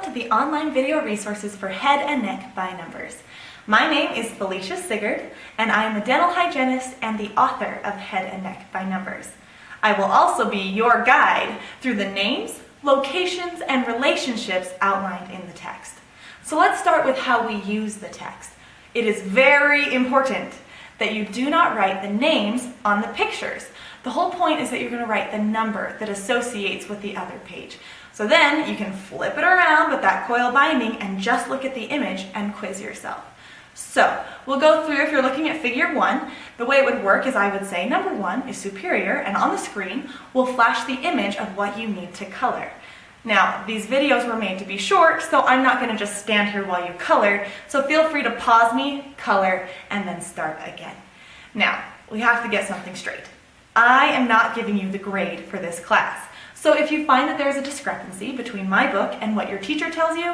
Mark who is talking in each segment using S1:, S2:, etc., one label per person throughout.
S1: to the online video resources for head and neck by numbers. My name is Felicia Sigurd, and I am a dental hygienist and the author of Head and Neck by Numbers. I will also be your guide through the names, locations, and relationships outlined in the text. So let's start with how we use the text. It is very important that you do not write the names on the pictures. The whole point is that you're going to write the number that associates with the other page. So then you can flip it around with that coil binding and just look at the image and quiz yourself. So we'll go through, if you're looking at figure 1, the way it would work is I would say number 1 is superior, and on the screen will flash the image of what you need to color. Now, these videos were made to be short, so I'm not going to just stand here while you color, so feel free to pause me, color, and then start again. Now, we have to get something straight. I am not giving you the grade for this class. So if you find that there's a discrepancy between my book and what your teacher tells you,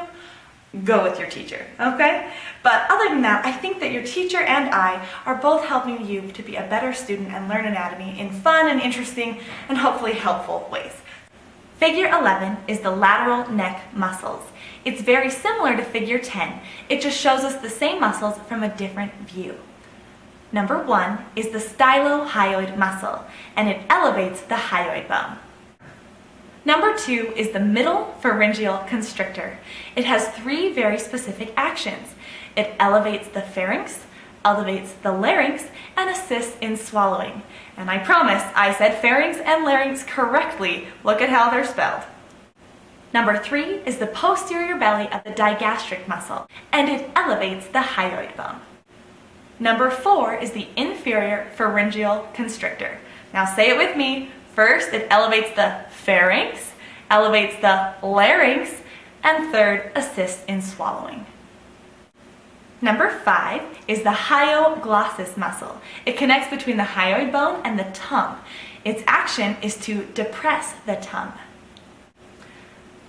S1: go with your teacher, okay? But other than that, I think that your teacher and I are both helping you to be a better student and learn anatomy in fun and interesting and hopefully helpful ways. Figure 11 is the lateral neck muscles. It's very similar to figure 10. It just shows us the same muscles from a different view. Number 1 is the stylohyoid muscle, and it elevates the hyoid bone. Number 2 is the middle pharyngeal constrictor. It has 3 very specific actions. It elevates the pharynx, elevates the larynx, and assists in swallowing. And I promise I said pharynx and larynx correctly. Look at how they're spelled. Number 3 is the posterior belly of the digastric muscle, and it elevates the hyoid bone. Number 4 is the inferior pharyngeal constrictor. Now say it with me. First, it elevates the pharynx, elevates the larynx, and third, assists in swallowing. Number 5 is the hyoglossus muscle. It connects between the hyoid bone and the tongue. Its action is to depress the tongue.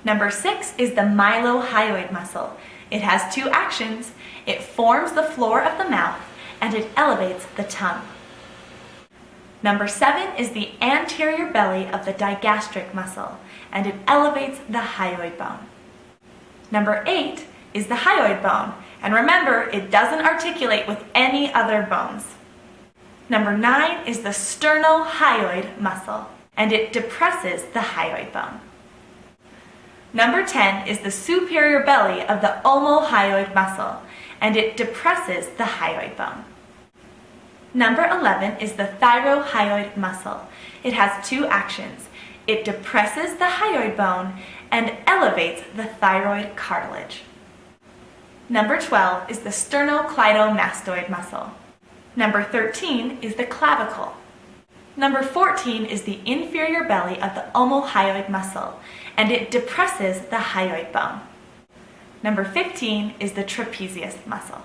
S1: Number 6 is the mylohyoid muscle. It has 2 actions. It forms the floor of the mouth and it elevates the tongue. Number 7 is the anterior belly of the digastric muscle, and it elevates the hyoid bone. Number 8 is the hyoid bone, and remember, it doesn't articulate with any other bones. Number 9 is the sternohyoid muscle, and it depresses the hyoid bone. Number 10 is the superior belly of the omohyoid muscle, and it depresses the hyoid bone. Number 11 is the thyrohyoid muscle. It has 2 actions. It depresses the hyoid bone and elevates the thyroid cartilage. Number 12 is the sternocleidomastoid muscle. Number 13 is the clavicle. Number 14 is the inferior belly of the omohyoid muscle, and it depresses the hyoid bone. Number 15 is the trapezius muscle.